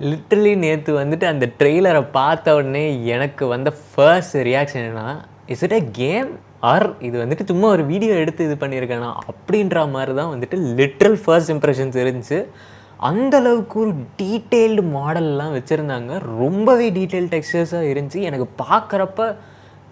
Literally நேற்று வந்துட்டு அந்த ட்ரெய்லரை பார்த்த உடனே எனக்கு வந்த ஃபர்ஸ்ட் ரியாக்ஷன் என்னன்னா, is it a game or இது வந்துட்டு சும்மா ஒரு வீடியோ எடுத்து இது பண்ணியிருக்கானா அப்படின்ற மாதிரி தான் வந்துட்டு லிட்ரல் ஃபர்ஸ்ட் இம்ப்ரெஷன்ஸ் இருந்துச்சு. அந்த அளவுக்கு ஒரு டீட்டெயில்டு மாடல்லாம் வச்சுருந்தாங்க. ரொம்பவே டீட்டெயில் டெக்ஸ்சர்ஸாக இருந்துச்சு. எனக்கு பார்க்குறப்ப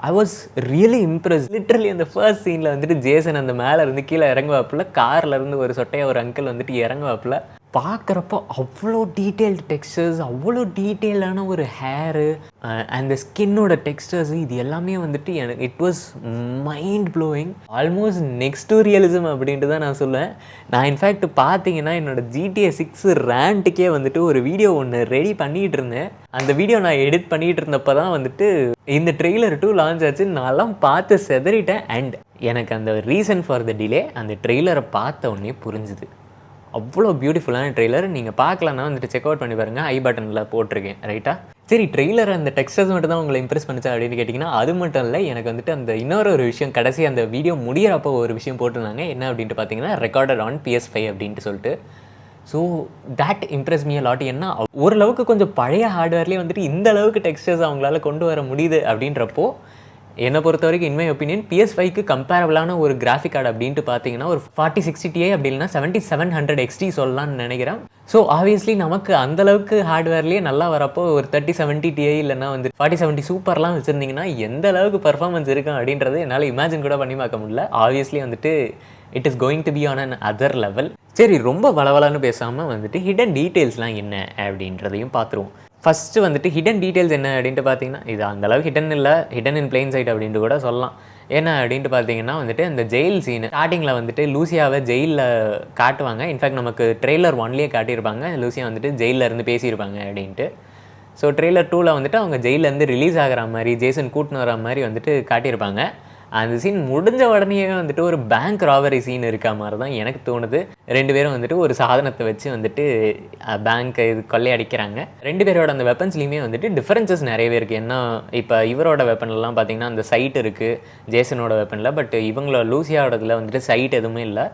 I was really Impress. Literally அந்த ஃபர்ஸ்ட் சீனில் வந்துட்டு ஜேசன் அந்த மேலே இருந்து கீழே இறங்குவாப்புல, காரில் இருந்து ஒரு சொட்டையாக ஒரு அங்கிள் வந்துட்டு இறங்குவாப்புல. பார்க்குறப்போ அவ்வளோ டீட்டெயில்டு டெக்ஸ்டர்ஸ், அவ்வளோ டீட்டெயிலான ஒரு ஹேரு, அந்த ஸ்கின்னோட டெக்ஸ்டர்ஸ், இது எல்லாமே வந்துட்டு எனக்கு it was mind blowing. Almost next to realism அப்படின்ட்டு தான் நான் சொல்லுவேன். நான் இன்ஃபேக்ட் பார்த்தீங்கன்னா என்னோடய GTA 6 ரேண்ட்டுக்கே வந்துட்டு ஒரு வீடியோ ஒன்று ரெடி பண்ணிகிட்டு இருந்தேன். அந்த வீடியோ நான் எடிட் பண்ணிகிட்டு இருந்தப்போ தான் வந்துட்டு இந்த ட்ரெய்லர் 2 லான்ச் ஆச்சு. நான்லாம் பார்த்து செதறிட்டேன். அண்ட் எனக்கு அந்த ரீசன் ஃபார் த டிலே அந்த ட்ரெய்லரை பார்த்த உடனே புரிஞ்சுது. அவ்வளோ பியூட்டிஃபுல்லான ட்ரெய்லர். நீங்கள் பார்க்கலன்னா வந்துட்டு செக் அவுட் பண்ணி பாருங்கள், ஐ பட்டனில் போட்டிருக்கேன் ரைட்டா. சரி, ட்ரெய்லர் அந்த டெக்ஸ்டர்ஸ் மட்டும் தான் உங்களை இம்ப்ரெஸ் பண்ணிச்சா அப்படின்னு கேட்டிங்கன்னா அது மட்டும் இல்லை. எனக்கு வந்துட்டு அந்த இன்னொரு விஷயம், கடைசி அந்த வீடியோ முடிகிறப்போ ஒரு விஷயம் போட்டிருந்தாங்க. என்ன அப்படின்ட்டு பார்த்தீங்கன்னா, ரெக்கார்டட் ஆன் PS5 அப்படின்ட்டு சொல்லிட்டு. So that Impress me lot. ஏன்னா ஓரளவுக்கு கொஞ்சம் பழைய ஹார்ட்வேர்லேயே வந்துட்டு இந்த அளவுக்கு டெக்ஸ்டர்ஸ் அவங்களால கொண்டு வர முடியுது அப்படின்றப்போ, என்னை பொறுத்த வரைக்கும் இன் மை ஒப்பீனியன் PS5க்கு கம்பேரபிளான ஒரு கிராஃபிக் கார்டு அப்படின்ட்டு பார்த்தீங்கன்னா ஒரு 4060 Ti அப்படி இல்லைனா 7700 XT சொல்லலாம்னு நினைக்கிறேன். ஸோ ஆப்வியஸ்லி நமக்கு அந்தளவுக்கு ஹார்ட்வேர்லேயே நல்லா வரப்போ ஒரு 3070 Ti இல்லைனா வந்து 4070 சூப்பர்லாம் வச்சுருந்தீங்கன்னா எந்த அளவுக்கு பர்ஃபார்மன்ஸ் இருக்கும் அப்படின்றது என்னால் இமேஜின் கூட பண்ணி பார்க்க முடியல. ஆப்வியஸ்லி வந்துட்டு it is going to be on an other level. சரி, ரொம்ப வளவலான்னு பேசாமல் வந்துட்டு ஹிடன் டீட்டெயில்ஸ்லாம் என்ன அப்படின்றதையும் பார்த்துருவோம். ஃபஸ்ட்டு வந்துட்டு ஹிடன் டீட்டெயில்ஸ் என்ன அப்படின்ட்டு பார்த்தீங்கன்னா, இது அந்தளவுக்கு ஹிடன் இல்லை, ஹிடன் இன் பிளெயின் சைட் அப்படின்ட்டு கூட சொல்லலாம். என்ன அப்படின்ட்டு பார்த்தீங்கன்னா வந்துட்டு அந்த ஜெயில் சீனு ஸ்டார்டிங்கில் வந்துட்டு லூசியாவை ஜெயிலில் காட்டுவாங்க. இன்ஃபேக்ட் நமக்கு ட்ரெய்லர் 1லேயே காட்டியிருப்பாங்க லூசியா வந்துட்டு ஜெயிலில் இருந்து பேசியிருப்பாங்க அப்படின்ட்டு. ஸோ ட்ரெய்லர் 2ல் வந்துட்டு அவங்க ஜெயிலேருந்து ரிலீஸ் ஆகிற மாதிரி ஜேசன் கூட்டின்னு வர மாதிரி வந்துட்டு காட்டியிருப்பாங்க. அந்த சீன் முடிஞ்ச உடனே வந்துட்டு ஒரு பேங்க் ராபரி சீன் இருக்க மாதிரி தான் எனக்கு தோணுது. 2 பேரும் வந்துட்டு ஒரு சாதனத்தை வச்சு வந்துட்டு பேங்க்கை இது கொள்ளையடிக்கிறாங்க. 2 பேரோட அந்த வெப்பன்ஸ்லேயுமே வந்துட்டு டிஃப்ரென்சஸ் நிறையவே இருக்குது. ஏன்னா இப்போ இவரோட வெப்பன்லாம் பார்த்திங்கன்னா அந்த சைட் இருக்குது ஜேசனோட வெப்பனில், பட் இவங்களோட லூசியாவோடதில் வந்துட்டு சைட் எதுவுமே இல்லை.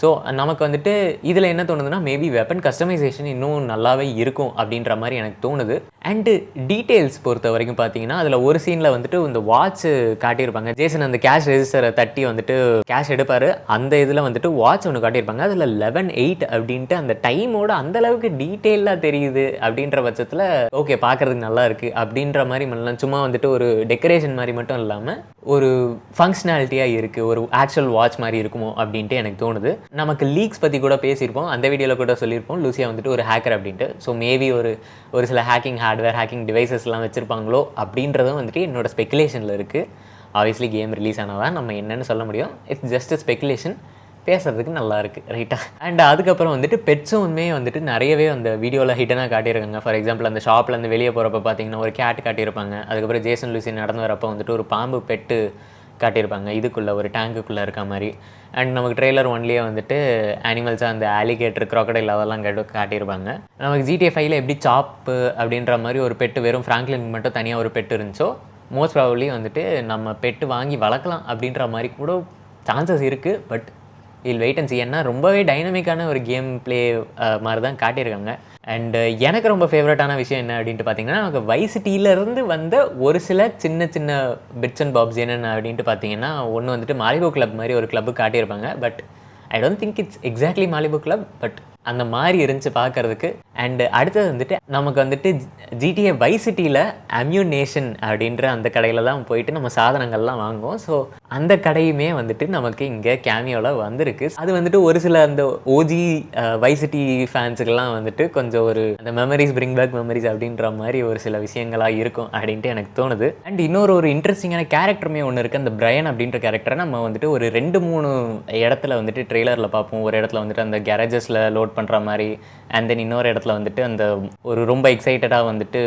ஸோ நமக்கு வந்துட்டு இதில் என்ன தோணுதுன்னா, மேபி வெப்பன் கஸ்டமைசேஷன் இன்னும் நல்லாவே இருக்கும் அப்படின்ற மாதிரி எனக்கு தோணுது. அண்டு டீட்டெயில்ஸ் பொறுத்த வரைக்கும் பார்த்தீங்கன்னா அதில் ஒரு சீனில் வந்துட்டு இந்த வாட்ச் காட்டியிருப்பாங்க. ஜேசன் அந்த கேஷ் ரெஜிஸ்டரை தட்டி வந்துட்டு கேஷ் எடுப்பார். அந்த இதில் வந்துட்டு வாட்ச் ஒன்று காட்டியிருப்பாங்க. அதில் 11:08 அப்படின்ட்டு அந்த டைமோட அந்தளவுக்கு டீட்டெயிலாக தெரியுது. அப்படின்ற பட்சத்தில் ஓகே, பார்க்குறதுக்கு நல்லா இருக்குது அப்படின்ற மாதிரி பண்ணலாம். சும்மா வந்துட்டு ஒரு டெக்கரேஷன் மாதிரி மட்டும் இல்லாமல் ஒரு ஃபங்க்ஷனாலிட்டியாக இருக்குது, ஒரு ஆக்சுவல் வாட்ச் மாதிரி இருக்குமோ அப்படின்ட்டு எனக்கு தோணுது. நமக்கு லீக்ஸ் பற்றி கூட பேசியிருப்போம், அந்த வீடியோவில் கூட சொல்லியிருப்போம் லூசியா வந்துட்டு ஒரு ஹேக்கர் அப்படின்ட்டு. ஸோ மேபி ஒரு சில ஹேக்கிங் ஹார்ட்வேர் ஹேக்கிங் டிவைசஸ்லாம் வச்சுருப்பாங்களோ அப்படின்றதும் வந்துட்டு என்னோட ஸ்பெக்குலேஷனில் இருக்குது. ஆப்வியஸ்லி கேம் ரிலீஸ் ஆனால் நம்ம என்னென்னு சொல்ல முடியும். It's just speculation. பேசுறதுக்கு நல்லா இருக்குது ரைட்டா. அண்ட் அதுக்கப்புறம் வந்துட்டு பெட்ஸுமே வந்துட்டு நிறையவே அந்த வீடியோவில் ஹிடனாக காட்டியிருக்காங்க. ஃபார் எக்ஸாம்பிள் அந்த ஷாப்லேருந்து வெளியே போகிறப்ப பார்த்தீங்கன்னா ஒரு கேட் காட்டியிருப்பாங்க. அதுக்கப்புறம் ஜேசன் லூசி நடந்து வரப்போ வந்துட்டு ஒரு பாம்பு பெட்டு காட்டியிருப்பாங்க, இதுக்குள்ளே ஒரு டேங்குக்குள்ளே இருக்க மாதிரி. அண்ட் நமக்கு ட்ரெய்லர் 1லேயே வந்துட்டு அனிமல்ஸாக அந்த ஆலிகேட்டர் க்ராக்கடைல் அதெல்லாம் காட்டியிருப்பாங்க. நமக்கு GTA 5ல் எப்படி சாப்பு அப்படின்ற மாதிரி ஒரு பெட்டு, வெறும் ஃப்ராங்க்லின் மட்டும் தனியாக ஒரு பெட்டு இருந்துச்சோ, மோஸ்ட் ப்ராபப்லி வந்துட்டு நம்ம பெட்டு வாங்கி வளர்க்கலாம் அப்படின்ற மாதிரி கூட சான்சஸ் இருக்குது. But I'll wait and see. ஏன்னா ரொம்பவே டைனமிக்கான ஒரு கேம் ப்ளே மாதிரி தான் காட்டியிருக்காங்க. அண்டு எனக்கு ரொம்ப ஃபேவரட்டான விஷயம் என்ன அப்படின்ட்டு பார்த்தீங்கன்னா, நமக்கு வைஸ் சிட்டியிலேருந்து வந்த ஒரு சில சின்ன சின்ன பிட்ஸ் அண்ட் பாப்ஸ் என்னென்ன அப்படின்ட்டு பார்த்தீங்கன்னா, ஒன்று வந்துட்டு மாலிபோ கிளப் மாதிரி ஒரு கிளப்பு காட்டியிருப்பாங்க. But I don't think it's exactly Malibu club, but அந்த மாதிரி இருந்துச்சு பார்க்குறதுக்கு. அண்டு அடுத்தது வந்துட்டு நமக்கு வந்துட்டு GTA வைஸ் சிட்டியில் அம்யூனேஷன் அப்படின்ற அந்த கடையில் தான் போயிட்டு நம்ம சாதனங்கள்லாம் வாங்குவோம். ஸோ அந்த கடையுமே வந்துட்டு நமக்கு இங்கே கேமியோவில் வந்திருக்கு. அது வந்துட்டு ஒரு சில அந்த ஓஜி வைஸ் சிட்டி ஃபேன்ஸுக்கெல்லாம் வந்துட்டு கொஞ்சம் ஒரு அந்த மெமரிஸ் பிரிங் பேக் மெமரிஸ் அப்படின்ற மாதிரி ஒரு சில விஷயங்களாக இருக்கும் அப்படின்ட்டு எனக்கு தோணுது. அண்ட் இன்னொரு இன்ட்ரெஸ்டிங்கான கேரக்டருமே ஒன்று இருக்குது. அந்த பிரையன் அப்படின்ற கேரக்டரை நம்ம வந்துட்டு ஒரு 2-3 இடத்துல வந்துட்டு ட்ரெய்லரில் பார்ப்போம். ஒரு இடத்துல வந்துட்டு அந்த கேரேஜஸில் லோட் பண்ணுற மாதிரி, அண்ட் தென் இன்னொரு இடத்துல வந்துட்டு அந்த ஒரு ரொம்ப எக்ஸைட்டடாக வந்துட்டு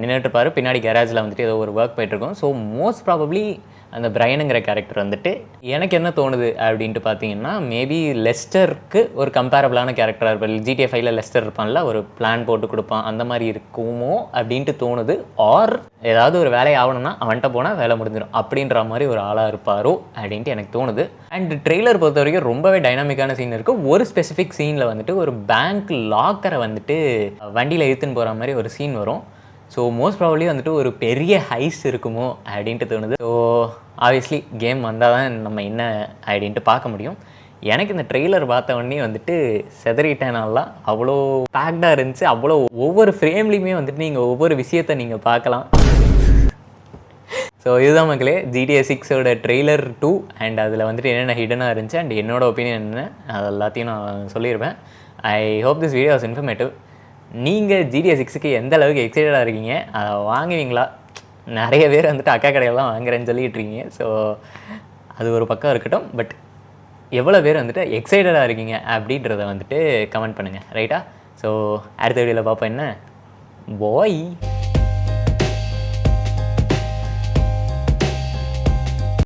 நின்றுட்டுருப்பார். பின்னாடி கேரேஜில் வந்துட்டு ஏதோ ஒரு ஒர்க் போயிட்டுருக்கோம். ஸோ மோஸ்ட் ப்ராபப்ளி அந்த பிரைனுங்கிற கேரக்டர் வந்துட்டு எனக்கு என்ன தோணுது அப்படின்ட்டு பார்த்தீங்கன்னா மேபி லெஸ்டருக்கு ஒரு கம்பேரபிளான கேரக்டராக இருப்பார். GTA 5ல் லெஸ்டர் இருப்பான்ல, ஒரு பிளான் போட்டு கொடுப்பான், அந்த மாதிரி இருக்குமோ அப்படின்ட்டு தோணுது. ஆர் ஏதாவது ஒரு வேலை ஆகணும்னா அவன்கிட்ட போனால் வேலை முடிஞ்சிடும் அப்படின்ற மாதிரி ஒரு ஆளாக இருப்பாரோ அப்படின்ட்டு எனக்கு தோணுது. அண்ட் ட்ரெய்லர் பொறுத்த வரைக்கும் ரொம்பவே டைனாமிக்கான சீன் இருக்குது. ஒரு ஸ்பெசிஃபிக் சீனில் வந்துட்டு ஒரு பேங்க் லாக்கரை வந்துட்டு வண்டியில் இழுத்துன்னு போகிற மாதிரி ஒரு சீன் வரும். ஸோ மோஸ்ட் ப்ராபப்ளி வந்துட்டு ஒரு பெரிய ஹைஸ் இருக்குமோ அப்படின்ட்டு தோணுது. ஸோ ஆப்வியஸ்லி கேம் வந்தால் தான் நம்ம என்ன அப்படின்ட்டு பார்க்க முடியும். எனக்கு இந்த ட்ரெய்லர் பார்த்த உடனே வந்துட்டு செதறிட்டேன். நல்லா அவ்வளோ பேக்டாக இருந்துச்சு. அவ்வளோ ஒவ்வொரு ஃப்ரேம்லேயுமே வந்துட்டு நீங்கள் ஒவ்வொரு விஷயத்தை நீங்கள் பார்க்கலாம். ஸோ இதுதான் மக்களே GTA 6ஓட ட்ரெய்லர் 2 அண்ட் அதில் வந்துட்டு என்னென்ன ஹிடனாக இருந்துச்சு அண்ட் என்னோடய ஒப்பீனியன் என்ன அது எல்லாத்தையும் நான் சொல்லியிருப்பேன். I hope this video was informative. நீங்கள் GTA 6க்கு எந்த அளவுக்கு எக்ஸைட்டடாக இருக்கீங்க, அதை வாங்குவீங்களா? நிறைய பேர் வந்துட்டு அக்கா கடையெல்லாம் வாங்குறேன்னு சொல்லிகிட்டு இருக்கீங்க. ஸோ அது ஒரு பக்கம் இருக்கட்டும். பட் எவ்வளோ பேர் வந்துட்டு எக்ஸைட்டடாக இருக்கீங்க அப்படின்றத வந்துட்டு கமெண்ட் பண்ணுங்கள், ரைட்டா? ஸோ அடுத்த வீடியோவில் பார்ப்போம். என்ன பாய்.